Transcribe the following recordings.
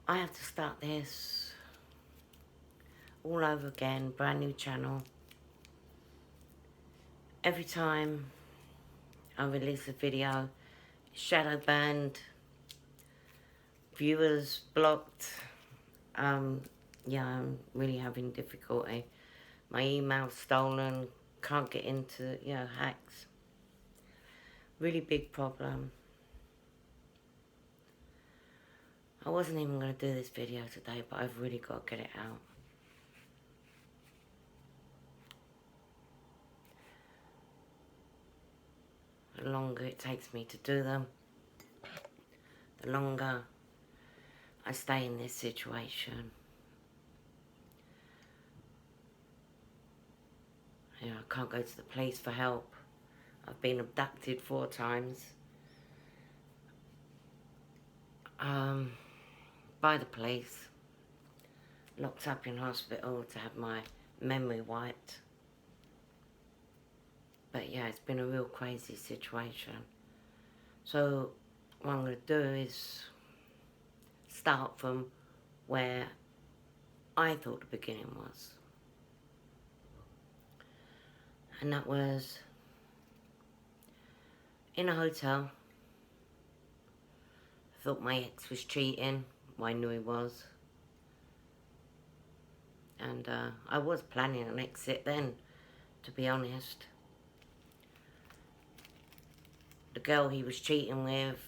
I have to start this all over again, brand new channel. Every time I release a video, shadow banned, viewers blocked. Yeah, I'm really having difficulty. My email's stolen, can't get into, hacks. Really big problem. I wasn't even going to do this video today, but I've really got to get it out. The longer it takes me to do them, the longer I stay in this situation. You know, I can't go to the police for help. I've been abducted 4 times. By the police. Locked up in hospital to have my memory wiped. But yeah, it's been a real crazy situation. So what I'm going to do is start from where I thought the beginning was. And that was in a hotel. I thought my ex was cheating. Well, I knew he was. And I was planning an exit then, to be honest. The girl he was cheating with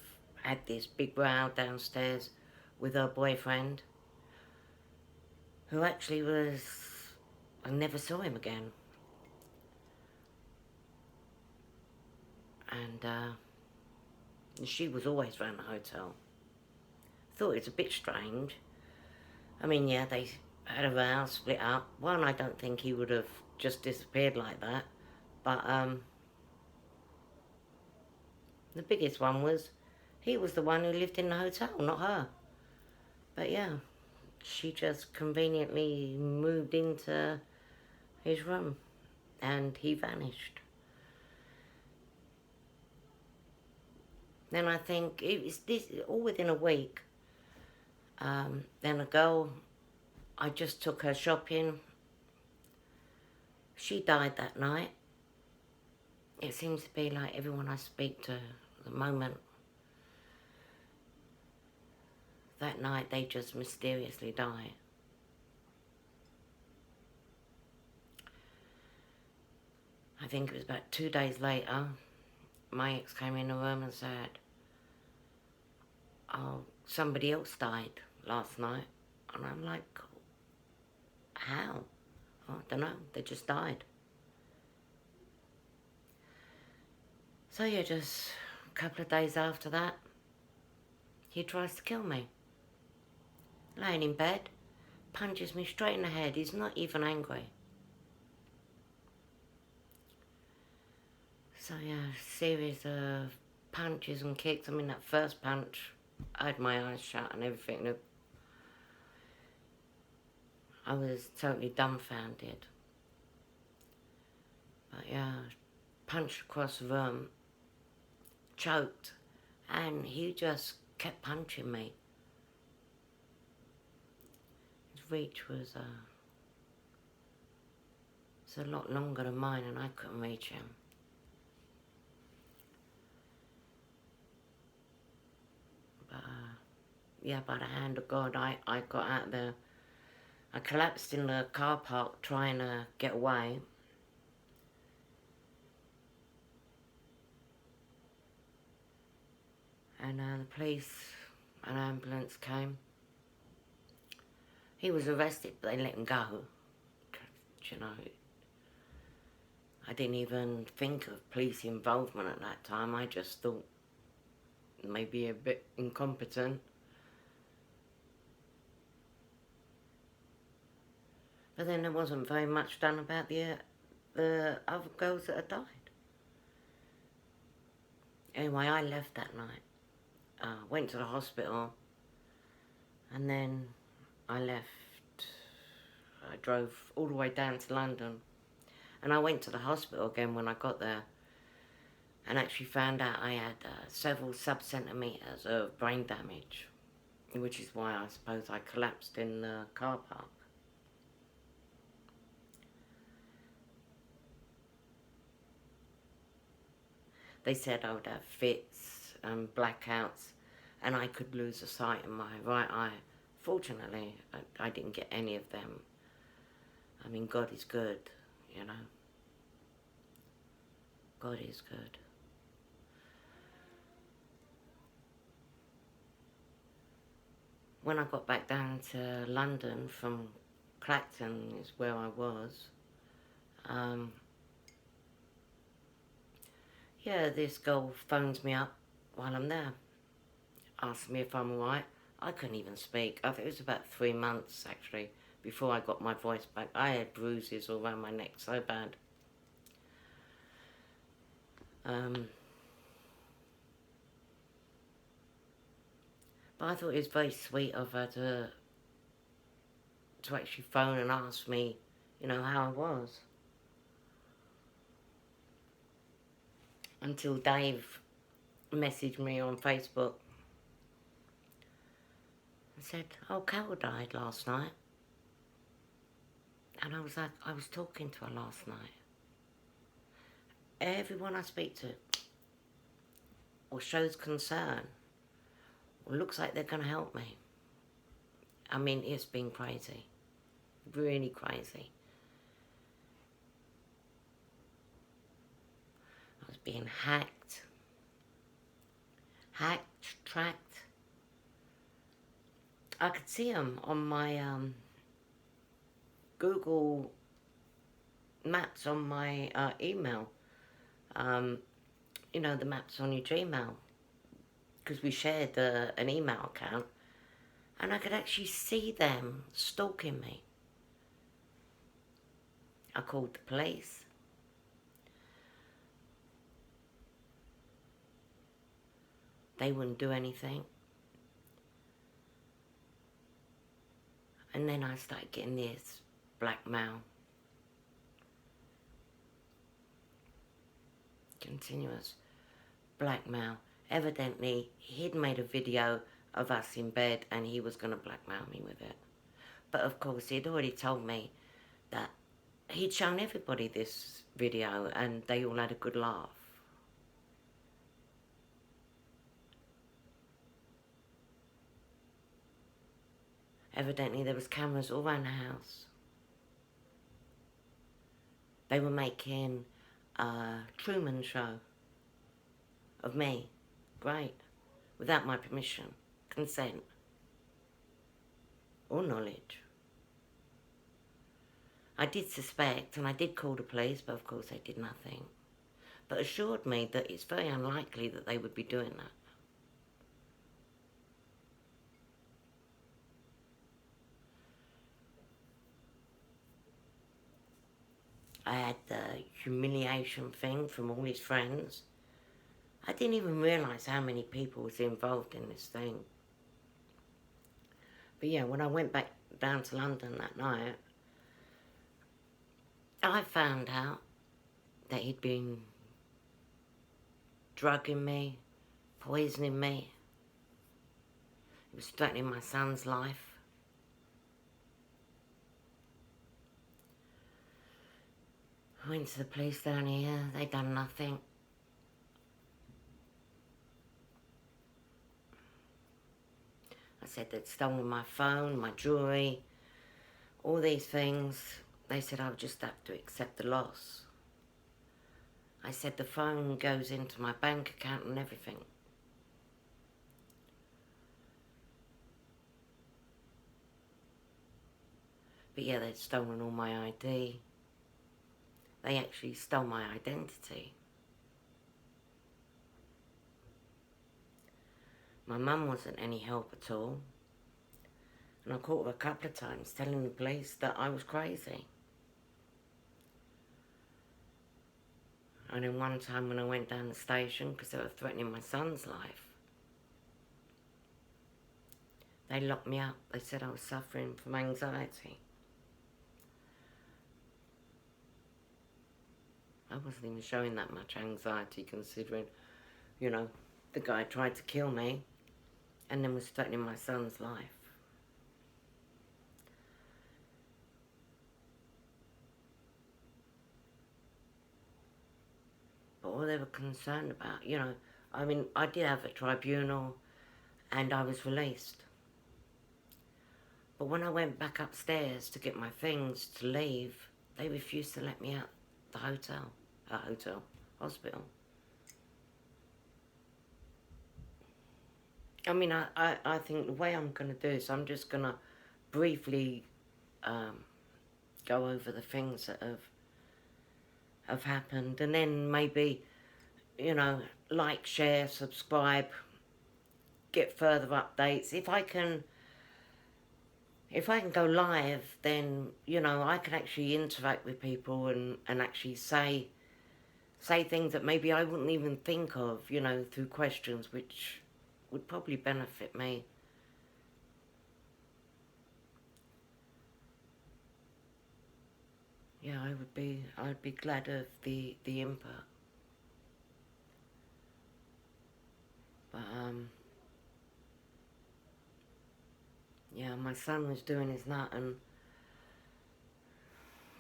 had this big row downstairs with her boyfriend, who actually was... I never saw him again. And she was always around the hotel. Thought it was a bit strange. I mean, yeah, they had a row, split up. One, I don't think he would have just disappeared like that. But the biggest one was he was the one who lived in the hotel, not her. But yeah, she just conveniently moved into his room and he vanished. Then I think it was this all within a week. Then a girl, I just took her shopping. She died that night. It seems to be like everyone I speak to at the moment, that night they just mysteriously die. I think it was about 2 days later, my ex came in the room and said, oh, somebody else died last night. And I'm like, how? Oh, I don't know, they just died. So yeah, just a couple of days after that, he tries to kill me. Laying in bed, punches me straight in the head. He's not even angry. So yeah, series of punches and kicks. I mean, that first punch, I had my eyes shut and everything. I was totally dumbfounded. But yeah, punched across the room, choked, and he just kept punching me. His reach was a lot longer than mine, and I couldn't reach him. But yeah, by the hand of God, I got out there. I collapsed in the car park trying to get away. And the police, an ambulance came. He was arrested, but they let him go. You know, I didn't even think of police involvement at that time. I just thought maybe a bit incompetent. But then there wasn't very much done about the other girls that had died. Anyway, I left that night. Went to the hospital. And then I left. I drove all the way down to London. And I went to the hospital again when I got there. And actually found out I had several sub-centimetres of brain damage. which is why I suppose I collapsed in the car park. They said I would have fits and blackouts, and I could lose the sight in my right eye. Fortunately, I didn't get any of them. I mean, God is good, you know. God is good. When I got back down to London from Clacton, is where I was, yeah, this girl phones me up while I'm there, asks me if I'm alright. I couldn't even speak. I think it was about 3 months, actually, before I got my voice back. I had bruises all around my neck so bad. But I thought it was very sweet of her to actually phone and ask me, you know, how I was. Until Dave messaged me on Facebook and said, oh, Carol died last night. And I was like, I was talking to her last night. Everyone I speak to or shows concern or looks like they're going to help me. I mean, it's been crazy. Really crazy. I was being hacked, tracked. I could see them on my Google Maps on my email. You know, the maps on your Gmail. Because we shared an email account. And I could actually see them stalking me. I called the police. They wouldn't do anything. And then I started getting this blackmail. Continuous blackmail. Evidently, he'd made a video of us in bed and he was going to blackmail me with it. But of course, he'd already told me that he'd shown everybody this video and they all had a good laugh. Evidently, there was cameras all around the house. They were making a Truman Show of me. Great. Without my permission, consent, or knowledge. I did suspect, and I did call the police, but of course they did nothing. But assured me that it's very unlikely that they would be doing that. I had the humiliation thing from all his friends. I didn't even realise how many people was involved in this thing. But yeah, when I went back down to London that night, I found out that he'd been drugging me, poisoning me. He was threatening my son's life. I went to the police down here, they done nothing. I said they'd stolen my phone, my jewellery, all these things. They said I would just have to accept the loss. I said the phone goes into my bank account and everything. But yeah, they'd stolen all my ID. They actually stole my identity. My mum wasn't any help at all. And I caught her a couple of times telling the police that I was crazy. And then one time when I went down the station, because they were threatening my son's life, they locked me up. They said I was suffering from anxiety. I wasn't even showing that much anxiety considering, you know, the guy tried to kill me and then was threatening my son's life. But all they were concerned about, you know, I mean, I did have a tribunal and I was released. But when I went back upstairs to get my things to leave, they refused to let me out the hospital. I mean, I think the way I'm going to do is I'm just going to briefly go over the things that have happened, and then maybe, you know, like, share, subscribe, get further updates. If I can go live, then, you know, I can actually interact with people and actually say things that maybe I wouldn't even think of, you know, through questions, which would probably benefit me. Yeah, I'd be glad of the input. But yeah, my son was doing his nut, and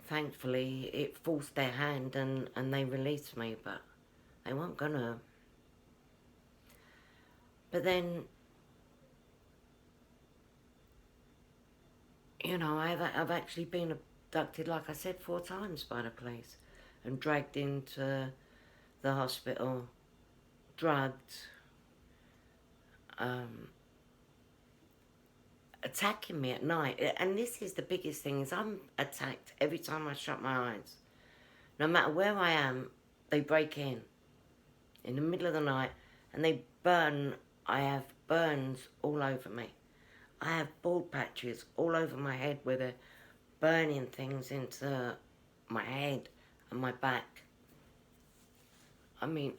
thankfully it forced their hand and they released me, but they weren't gonna. But then, you know, I've actually been abducted, like I said, 4 times by the police and dragged into the hospital, drugged, attacking me at night. And this is the biggest thing, is I'm attacked every time I shut my eyes. No matter where I am, they break in the middle of the night, and they burn. I have burns all over me. I have bald patches all over my head where they're burning things into my head and my back. I mean,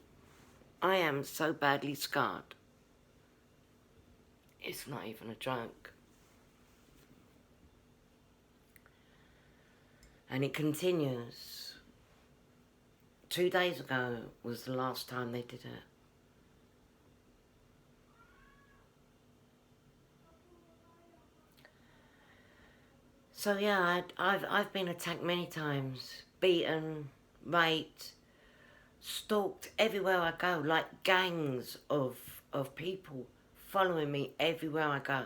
I am so badly scarred. It's not even a joke. And it continues. 2 days ago was the last time they did it. So yeah, I've been attacked many times, beaten, raped, stalked everywhere I go, like gangs of people following me everywhere I go.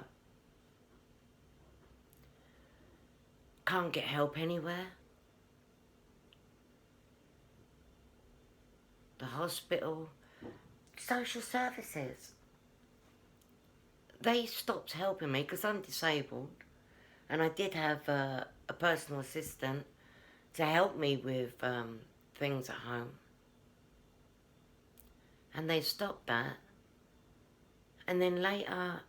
Can't get help anywhere. The hospital, social services, they stopped helping me because I'm disabled, and I did have a personal assistant to help me with things at home. And they stopped that. And then later,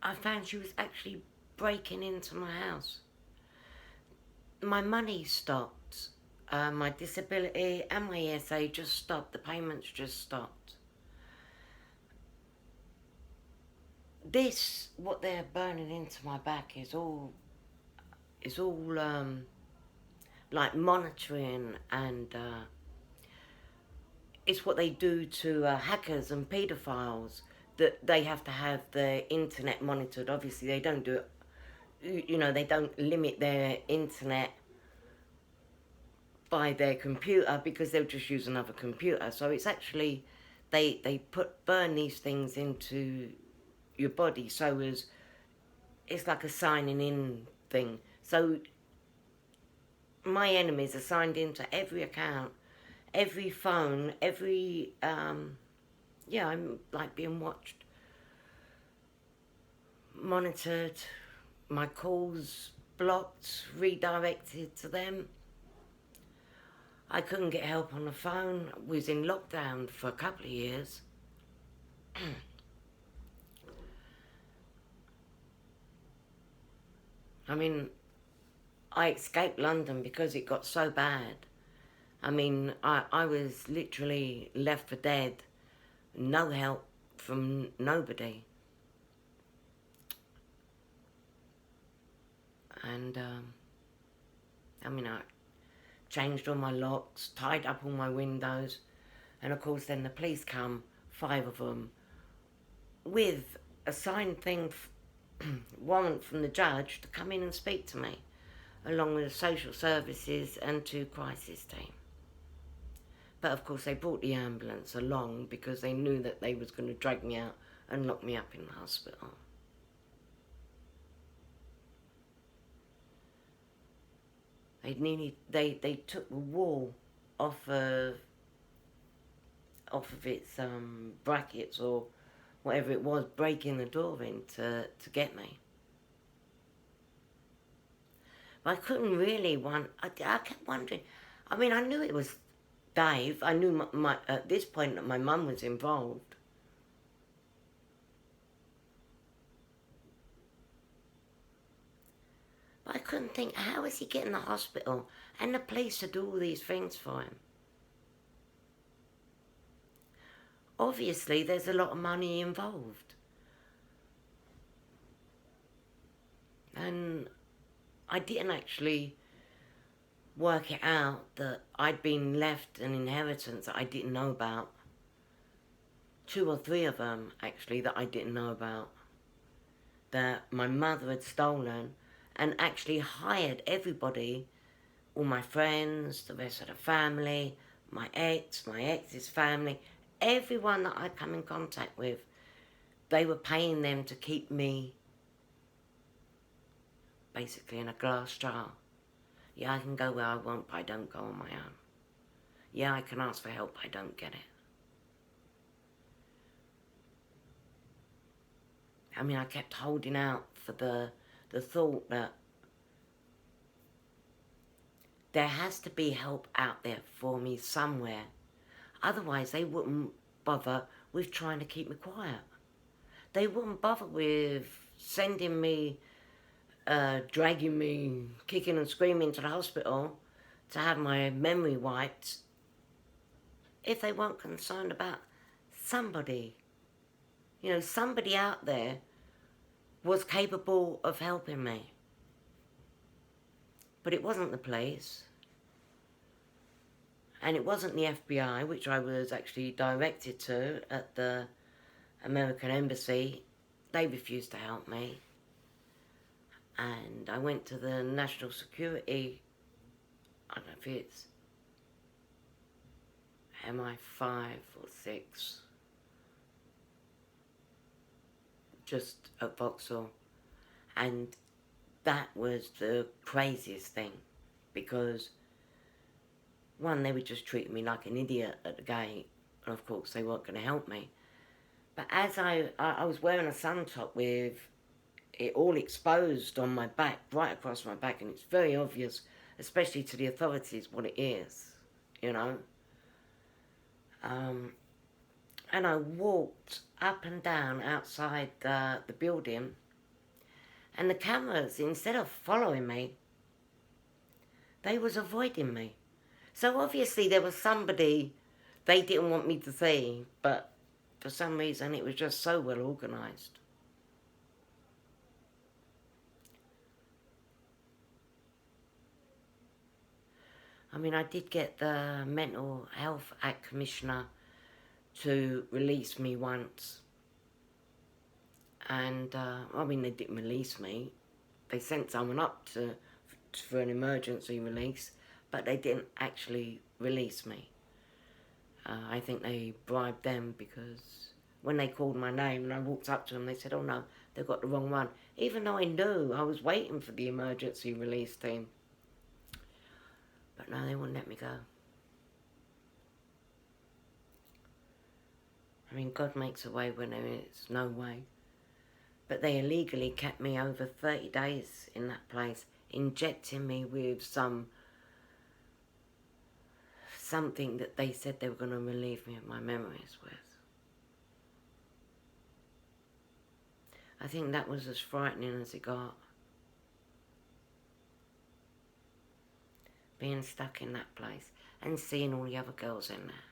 I found she was actually breaking into my house. My money stopped. My disability and my ESA just stopped. The payments just stopped. This, what they're burning into my back, is all like monitoring, and it's what they do to hackers and paedophiles, that they have to have the internet monitored. Obviously, they don't do it, you know, they don't limit their internet by their computer, because they'll just use another computer. So it's actually, they burn these things into your body, so as it's like a signing in thing. So my enemies are signed into every account, every phone, every yeah, I'm like being watched, monitored, my calls blocked, redirected to them. I couldn't get help on the phone. We was in lockdown for a couple of years. I mean, I escaped London because it got so bad. I mean, I was literally left for dead. No help from nobody. And, I mean, I changed all my locks, tied up all my windows. And of course then the police come, 5 of them, with a signed thing, warrant from the judge to come in and speak to me, along with the social services and 2 crisis team. But of course they brought the ambulance along because they knew that they was going to drag me out and lock me up in the hospital. They took the wall off of its brackets or whatever it was, breaking the door in to get me. But I couldn't really I kept wondering. I mean, I knew it was Dave. I knew at this point that my mum was involved. But I couldn't think, how is he getting the hospital and the police to do all these things for him? Obviously, there's a lot of money involved. And I didn't actually work it out that I'd been left an inheritance that I didn't know about. 2 or 3 of them, actually, that I didn't know about. That my mother had stolen and actually hired everybody, all my friends, the rest of the family, my ex's family, everyone that I'd come in contact with, they were paying them to keep me basically in a glass jar. Yeah, I can go where I want, but I don't go on my own. Yeah, I can ask for help, but I don't get it. I mean, I kept holding out for the thought that there has to be help out there for me somewhere. Otherwise, they wouldn't bother with trying to keep me quiet. They wouldn't bother with sending me, dragging me, kicking and screaming to the hospital to have my memory wiped if they weren't concerned about somebody. You know, somebody out there was capable of helping me. But it wasn't the police. And it wasn't the FBI, which I was actually directed to at the American Embassy. They refused to help me. And I went to the National Security, I don't know if it's MI5 or 6, just at Vauxhall. And that was the craziest thing, because one, they were just treating me like an idiot at the gate, and of course they weren't going to help me. But as I was wearing a sun top with it all exposed on my back, right across my back, and it's very obvious, especially to the authorities, what it is, you know. And I walked up and down outside the building, and the cameras, instead of following me, they was avoiding me. So obviously there was somebody they didn't want me to see, but for some reason it was just so well organised. I mean, I did get the Mental Health Act Commissioner to release me once. And, I mean, they didn't release me. They sent someone up for an emergency release, but they didn't actually release me. I think they bribed them, because when they called my name and I walked up to them, they said, oh no, they've got the wrong one. Even though I knew I was waiting for the emergency release team. But no, they wouldn't let me go. I mean, God makes a way when there is no way. But they illegally kept me over 30 days in that place, injecting me with something that they said they were going to relieve me of my memories with. I think that was as frightening as it got. Being stuck in that place and seeing all the other girls in there,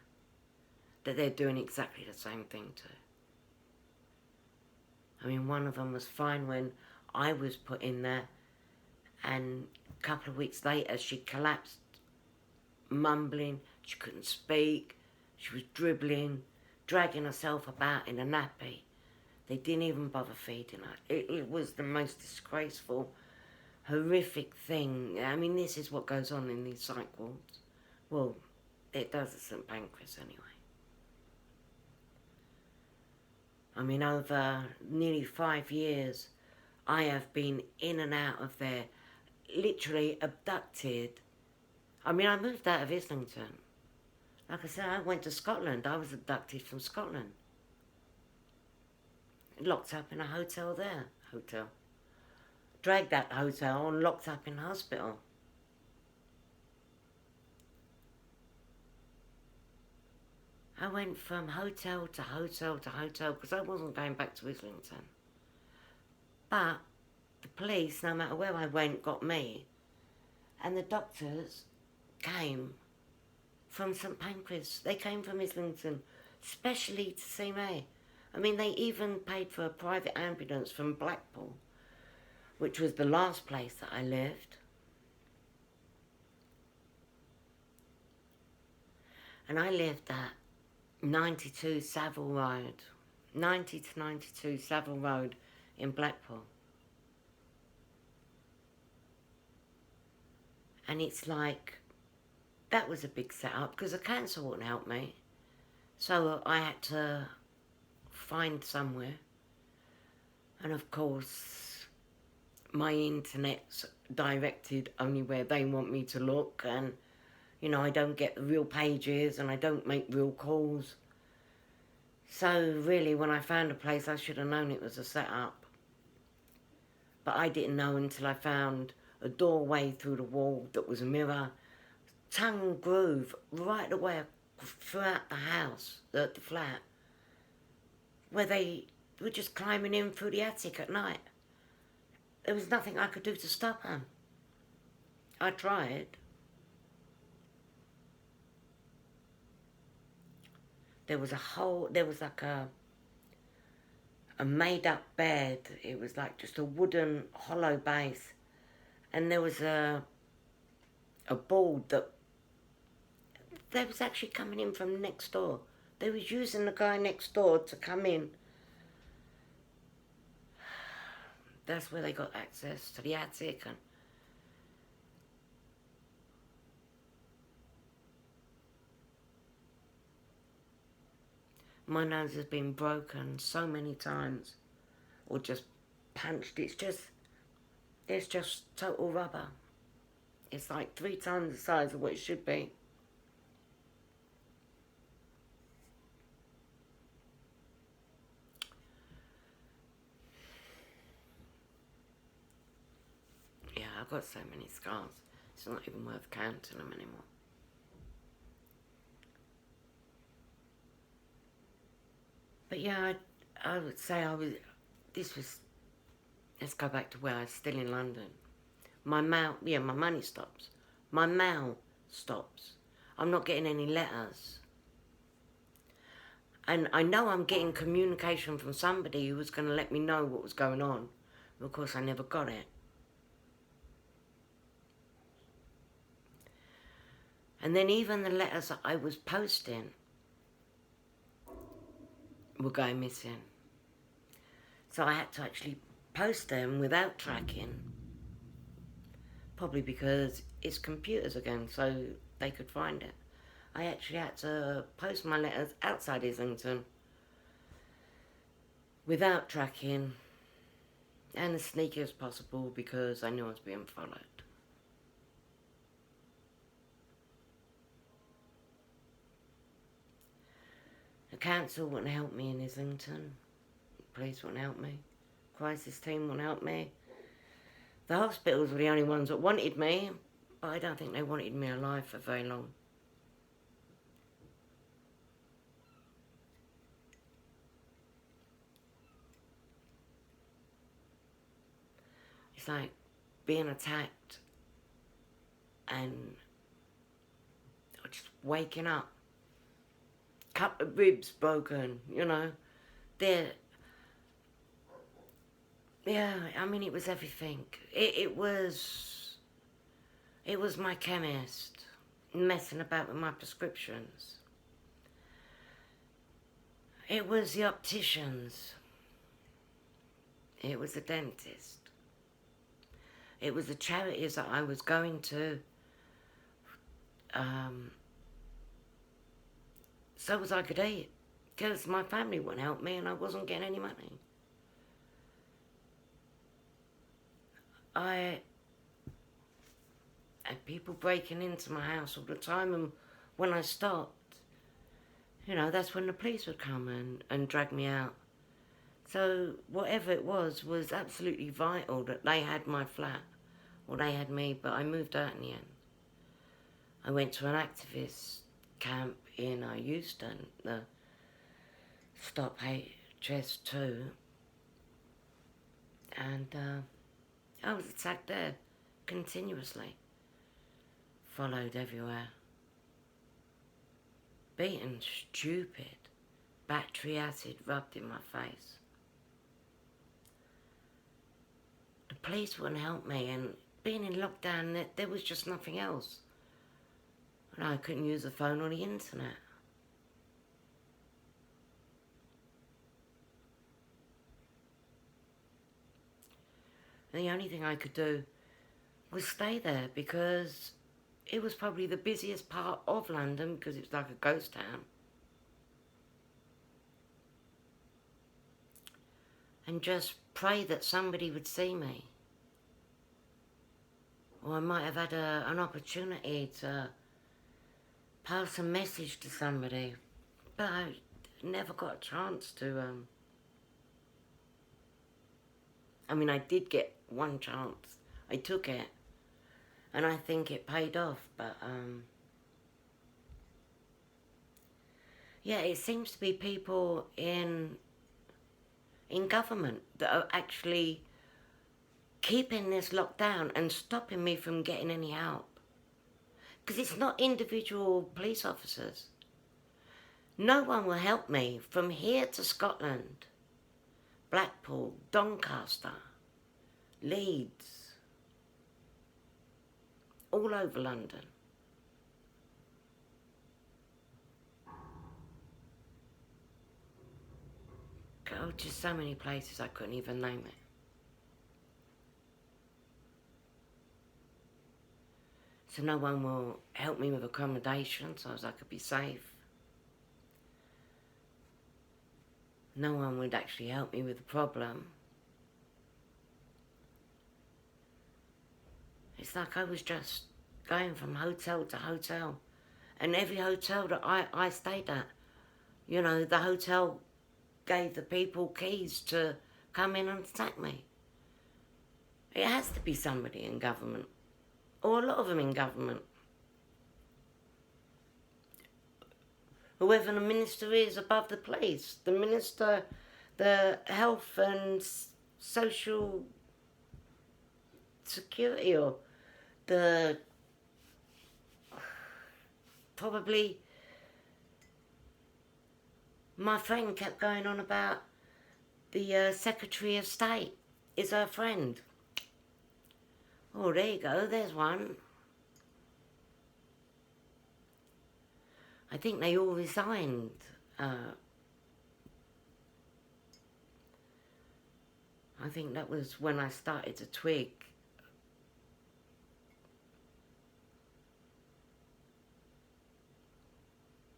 that they're doing exactly the same thing to. I mean, one of them was fine when I was put in there, and a couple of weeks later she collapsed, mumbling, she couldn't speak, she was dribbling, dragging herself about in a nappy. They didn't even bother feeding her. It was the most disgraceful, horrific thing. I mean, this is what goes on in these psych wards. Well, it does at St Pancras anyway. I mean, over nearly 5 years, I have been in and out of there, literally abducted. I mean, I moved out of Islington. Like I said, I went to Scotland. I was abducted from Scotland. Locked up in a hotel there. Dragged out the hotel and locked up in hospital. I went from hotel to hotel to hotel because I wasn't going back to Islington. But the police, no matter where I went, got me. And the doctors came from St Pancras. They came from Islington, specially to see me. I mean, they even paid for a private ambulance from Blackpool, which was the last place that I lived. And I lived at 92 Savile Road, 90 to 92 Savile Road in Blackpool. And it's like, that was a big setup because the council wouldn't help me. So I had to find somewhere. And of course, my internet's directed only where they want me to look, and you know, I don't get the real pages and I don't make real calls. So really, when I found a place, I should have known it was a setup. But I didn't know until I found a doorway through the wall that was a mirror, tongue and groove right away throughout the house, the flat, where they were just climbing in through the attic at night. There was nothing I could do to stop them. I tried. There was like a made-up bed. It was like just a wooden hollow base. And there was a board that they was actually coming in from next door. They was using the guy next door to come in. That's where they got access to the attic. And my nose has been broken so many times, or just punched. It's just total rubber. It's like 3 times the size of what it should be. Yeah, I've got so many scars. It's not even worth counting them anymore. But yeah, I would say let's go back to where I was still in London. My money stops. My mail stops. I'm not getting any letters. And I know I'm getting communication from somebody who was going to let me know what was going on. But of course, I never got it. And then even the letters that I was posting were going missing. So I had to actually post them without tracking. Probably because it's computers again, so they could find it. I actually had to post my letters outside Islington without tracking and as sneaky as possible because I knew I was being followed. The council wouldn't help me in Islington. The police wouldn't help me. Crisis team wouldn't help me. The hospitals were the only ones that wanted me, but I don't think they wanted me alive for very long. It's like being attacked and just waking up. Couple of ribs broken, you know. Yeah, I mean, it was everything. It was my chemist messing about with my prescriptions. It was the opticians It was a dentist. It was the charities that I was going to. So as I could eat. Because my family wouldn't help me and I wasn't getting any money. I had people breaking into my house all the time, and when I stopped, you know, that's when the police would come and drag me out. So whatever it was absolutely vital that they had my flat, or they had me, but I moved out in the end. I went to an activist camp in Euston, the Stop HS2, and I was attacked there continuously. Followed everywhere. Beaten stupid. Battery acid rubbed in my face. The police wouldn't help me, and being in lockdown, there was just nothing else. And I couldn't use the phone or the internet. And the only thing I could do was stay there, because it was probably the busiest part of London, because it was like a ghost town. And just pray that somebody would see me. Or I might have had an opportunity to pass a message to somebody. But I never got a chance to. I mean, I did get one chance. I took it. And I think it paid off, but yeah, it seems to be people in government that are actually keeping this lockdown and stopping me from getting any help. Because it's not individual police officers. No one will help me from here to Scotland, Blackpool, Doncaster, Leeds, all over London. Oh, just so many places I couldn't even name it. So no one will help me with accommodation so as I could be safe. No one would actually help me with the problem. It's like I was just going from hotel to hotel. And every hotel that I stayed at, you know, the hotel gave the people keys to come in and attack me. It has to be somebody in government, or a lot of them in government. Whoever the minister is above the police, the minister, the health and social security, or the probably. My friend kept going on about the Secretary of State is her friend. Oh, there you go, there's one. I think they all resigned. I think that was when I started to twig.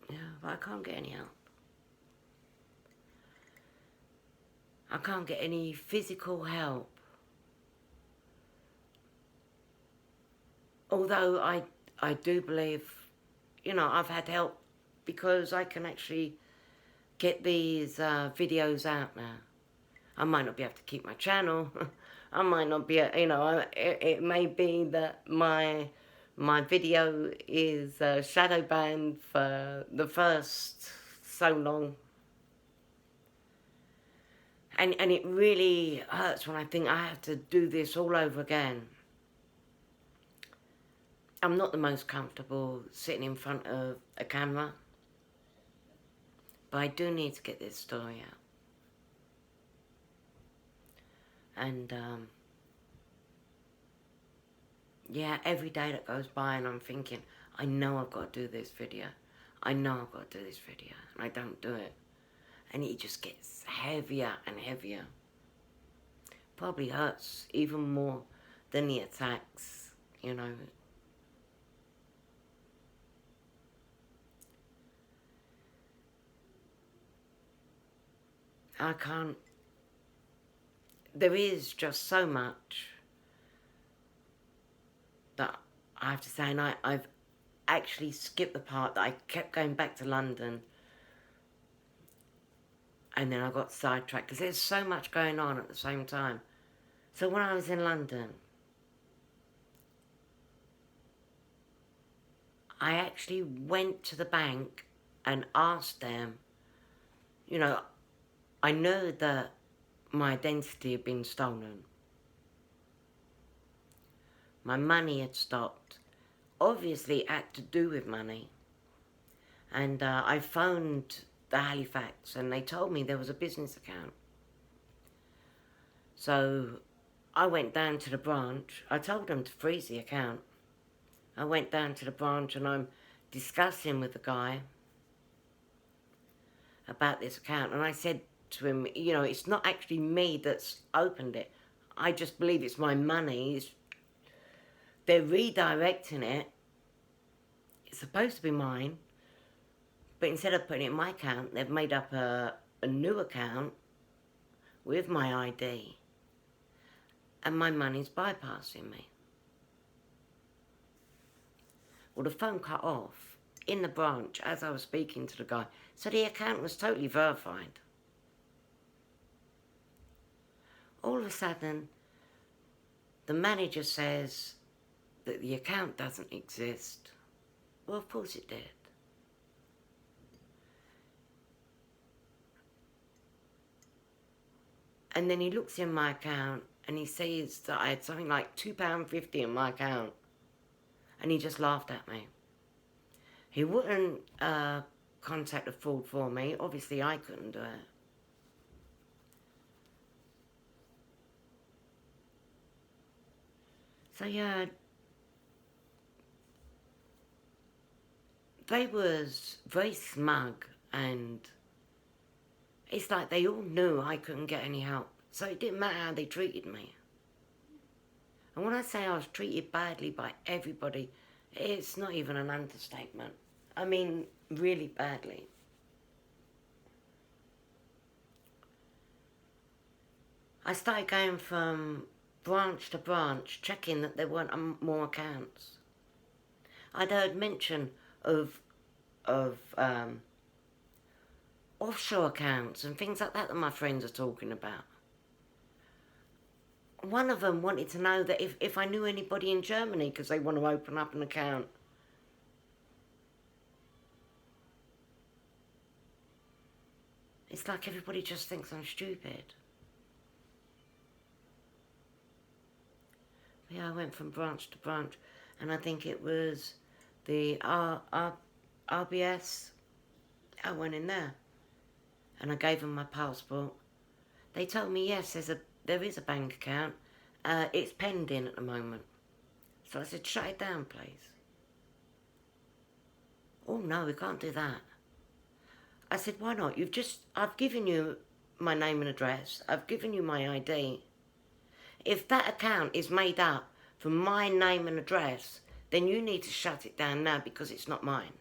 Yeah, but I can't get any help. I can't get any physical help. Although I do believe, you know, I've had help because I can actually get these videos out now. I might not be able to keep my channel. I might not be, you know, it may be that my video is shadow banned for the first so long. And it really hurts when I think I have to do this all over again. I'm not the most comfortable sitting in front of a camera, but I do need to get this story out. And yeah, every day that goes by and I'm thinking, I know I've got to do this video. I know I've got to do this video, and I don't do it. And it just gets heavier and heavier. probably hurts even more than the attacks, you know. I can't, there is just so much that I have to say, and I've actually skipped the part that I kept going back to London, and then I got sidetracked because there's so much going on at the same time. So when I was in London, I actually went to the bank and asked them, you know, I know that my identity had been stolen. My money had stopped. Obviously, it had to do with money. And I phoned the Halifax and they told me there was a business account. So I went down to the branch. I told them to freeze the account. I went down to the branch and I'm discussing with the guy about this account. And I said to him, you know, it's not actually me that's opened it. I just believe it's my money. They're redirecting it. It's supposed to be mine. But instead of putting it in my account, they've made up a new account with my ID. And my money's bypassing me. Well, the phone cut off in the branch as I was speaking to the guy. So the account was totally verified. All of a sudden, the manager says that the account doesn't exist. Well, of course it did. And then he looks in my account and he sees that I had something like £2.50 in my account. And he just laughed at me. He wouldn't contact the fraud for me. Obviously, I couldn't do it. So, yeah, they was very smug, and it's like they all knew I couldn't get any help. So it didn't matter how they treated me. And when I say I was treated badly by everybody, it's not even an understatement. I mean, really badly. I started going from branch to branch, checking that there weren't more accounts. I'd heard mention of offshore accounts and things like that my friends are talking about. One of them wanted to know that if I knew anybody in Germany because they want to open up an account. It's like everybody just thinks I'm stupid. Yeah, I went from branch to branch, and I think it was the RBS. I went in there, and I gave them my passport. They told me, yes, there is a bank account. It's pending at the moment. So I said, shut it down, please. Oh, no, we can't do that. I said, why not? I've given you my name and address. I've given you my ID. If that account is made up from my name and address, then you need to shut it down now because it's not mine.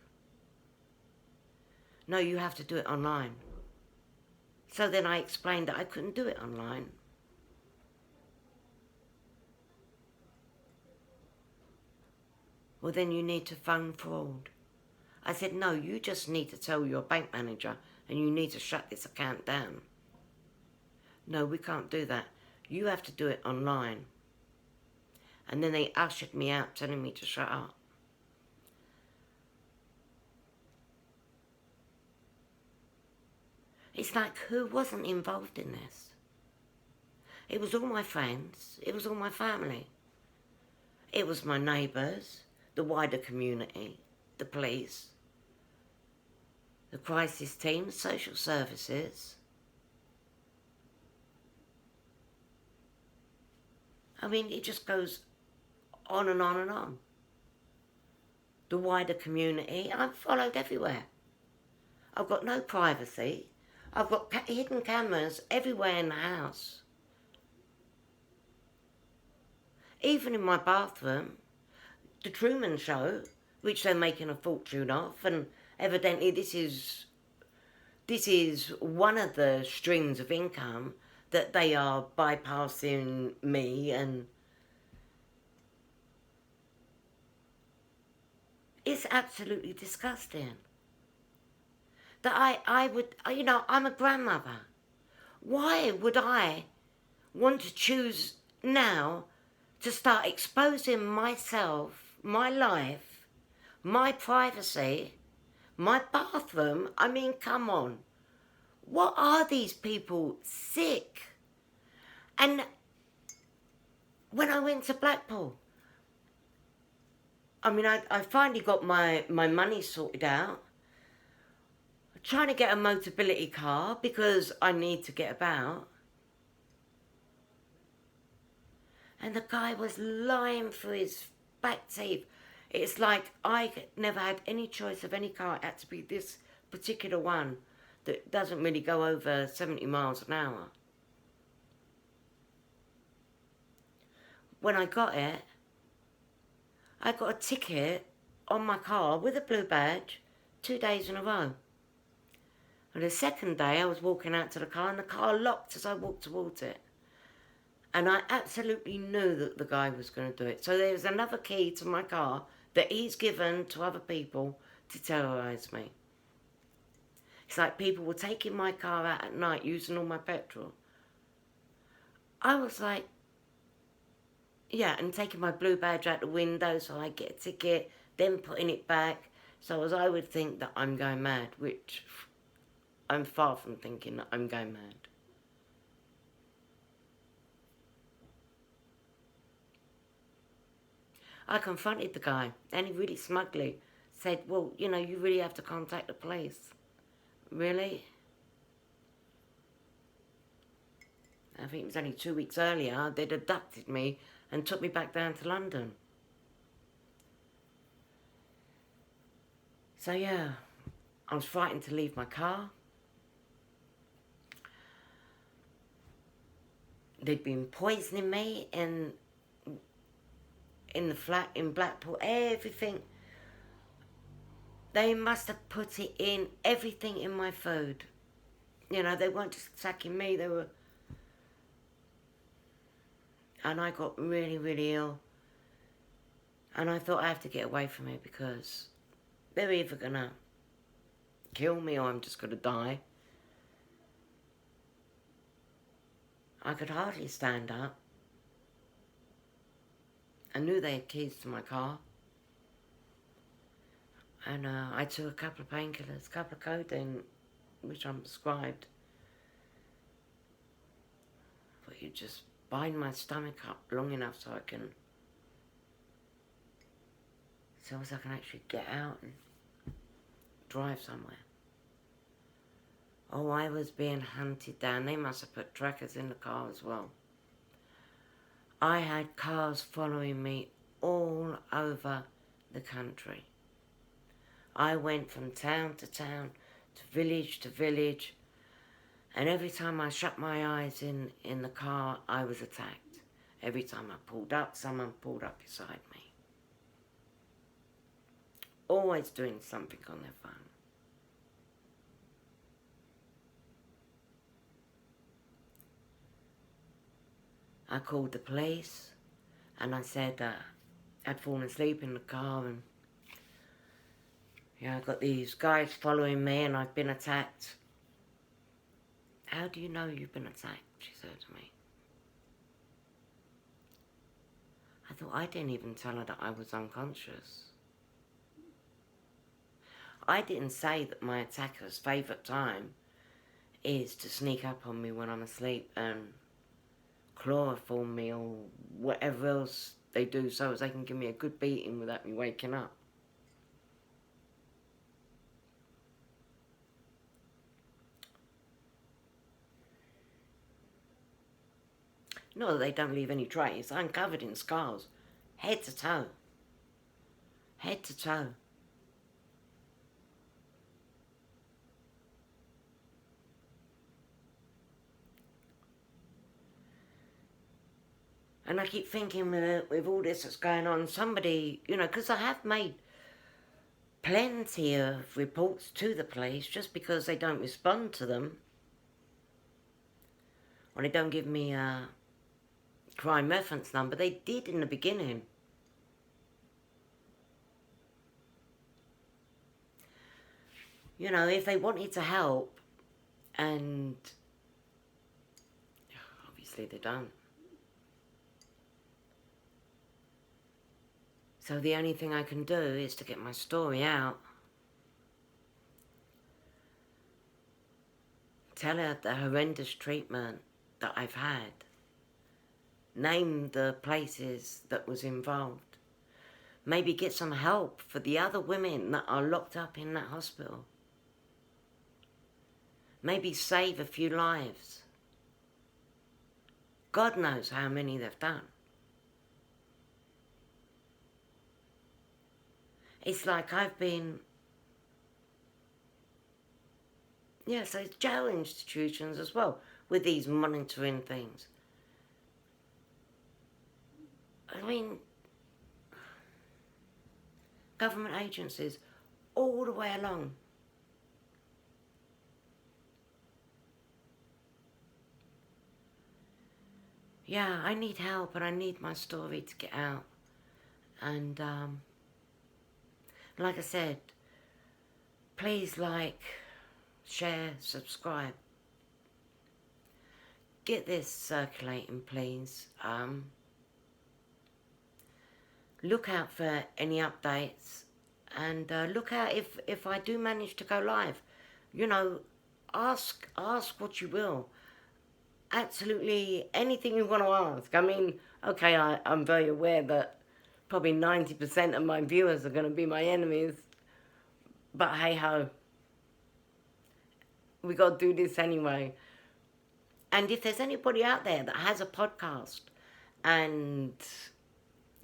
No, you have to do it online. So then I explained that I couldn't do it online. Well, then you need to phone fraud. I said, no, you just need to tell your bank manager and you need to shut this account down. No, we can't do that. You have to do it online. And then they ushered me out telling me to shut up. It's like, who wasn't involved in this? It was all my friends. It was all my family. It was my neighbours, the wider community, the police, the crisis team, social services. I mean, it just goes on and on and on. The wider community, I'm followed everywhere. I've got no privacy. I've got hidden cameras everywhere in the house. Even in my bathroom, the Truman Show, which they're making a fortune of, and evidently this is one of the streams of income that they are bypassing me, and it's absolutely disgusting. That I would, you know, I'm a grandmother. Why would I want to choose now to start exposing myself, my life, my privacy, my bathroom? I mean, come on. What are these people sick? And when I went to Blackpool, I mean, I finally got my money sorted out. I'm trying to get a Motability car because I need to get about. And the guy was lying through his back teeth. It's like I never had any choice of any car. It had to be this particular one that doesn't really go over 70 miles an hour. When I got it, I got a ticket on my car with a blue badge 2 days in a row. And the second day I was walking out to the car and the car locked as I walked towards it. And I absolutely knew that the guy was going to do it. So there's another key to my car that he's given to other people to terrorise me. It's like people were taking my car out at night using all my petrol. I was like, yeah, and taking my blue badge out the window so I get a ticket, then putting it back. So as I would think that I'm going mad, which I'm far from thinking that I'm going mad. I confronted the guy, and he really smugly said, well, you know, you really have to contact the police. Really? I think it was only 2 weeks earlier, they'd abducted me and took me back down to London. So yeah, I was frightened to leave my car. They'd been poisoning me in the flat in Blackpool, everything. They must have put it in everything in my food. You know, they weren't just attacking me, they were... And I got really, really ill. And I thought I have to get away from it because they're either gonna kill me or I'm just gonna die. I could hardly stand up. I knew they had keys to my car. And I took a couple of painkillers, a couple of codeine, which I'm prescribed. But you just bind my stomach up long enough so I can actually get out and drive somewhere. Oh, I was being hunted down. They must have put trackers in the car as well. I had cars following me all over the country. I went from town to town, to village, and every time I shut my eyes in the car, I was attacked. Every time I pulled up, someone pulled up beside me. Always doing something on their phone. I called the police and I said I'd fallen asleep in the car and yeah, I got these guys following me and I've been attacked. How do you know you've been attacked? She said to me. I thought I didn't even tell her that I was unconscious. I didn't say that my attacker's favourite time is to sneak up on me when I'm asleep and chloroform me or whatever else they do so as they can give me a good beating without me waking up. Not that they don't leave any trace. I'm covered in scars. Head to toe. Head to toe. And I keep thinking with all this that's going on, somebody, you know, because I have made plenty of reports to the police just because they don't respond to them. Or they don't give me a crime reference number. They did in the beginning. You know, if they wanted to help, and obviously they don't. So the only thing I can do is to get my story out. Tell her the horrendous treatment that I've had. Name the places that was involved. Maybe get some help for the other women that are locked up in that hospital. Maybe save a few lives. God knows how many they've done. It's like I've been... Yeah, so it's jail institutions as well, with these monitoring things. I mean, government agencies all the way along. Yeah, I need help and I need my story to get out. And like I said, please like, share, subscribe. Get this circulating, please. Look out for any updates, and look out if I do manage to go live. You know, ask what you will. Absolutely anything you want to ask. I mean, okay, I'm very aware that probably 90% of my viewers are going to be my enemies, but hey ho, we got to do this anyway. And if there's anybody out there that has a podcast, and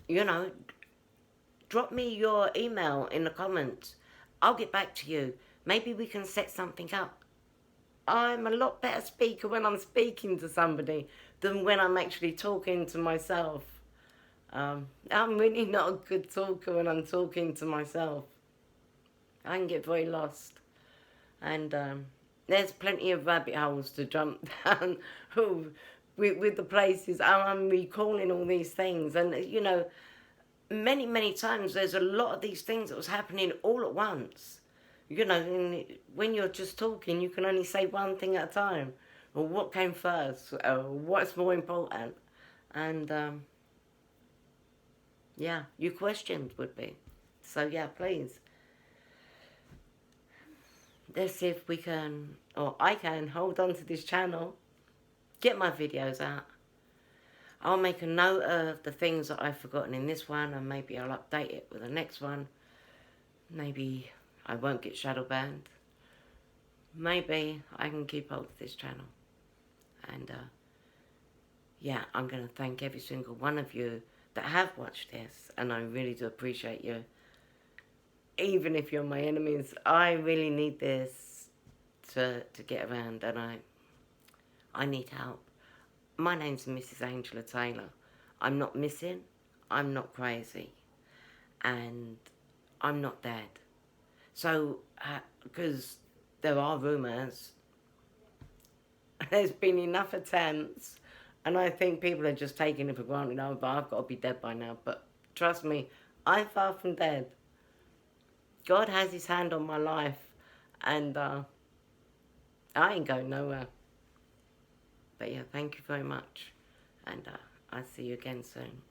you know, drop me your email in the comments. I'll get back to you. Maybe we can set something up. I'm a lot better speaker when I'm speaking to somebody than when I'm actually talking to myself. I'm really not a good talker when I'm talking to myself. I can get very lost. And there's plenty of rabbit holes to jump down with the places. I'm recalling all these things. And, you know, many times there's a lot of these things that was happening all at once. You know, when you're just talking, you can only say one thing at a time. Or what came first, or what's more important. And, yeah, your questions would be. So, yeah, please. Let's see if we can, or I can, hold on to this channel. Get my videos out. I'll make a note of the things that I've forgotten in this one, and maybe I'll update it with the next one. Maybe I won't get shadow banned. Maybe I can keep hold of this channel. And yeah, I'm going to thank every single one of you that have watched this, and I really do appreciate you. Even if you're my enemies, I really need this to get around, and I need help. My name's Mrs. Angela Taylor. I'm not missing, I'm not crazy, and I'm not dead. So, because there are rumours, there's been enough attempts, and I think people are just taking it for granted. Oh, but I've got to be dead by now. But trust me, I'm far from dead. God has his hand on my life, and I ain't going nowhere. But yeah, thank you very much, and I'll see you again soon.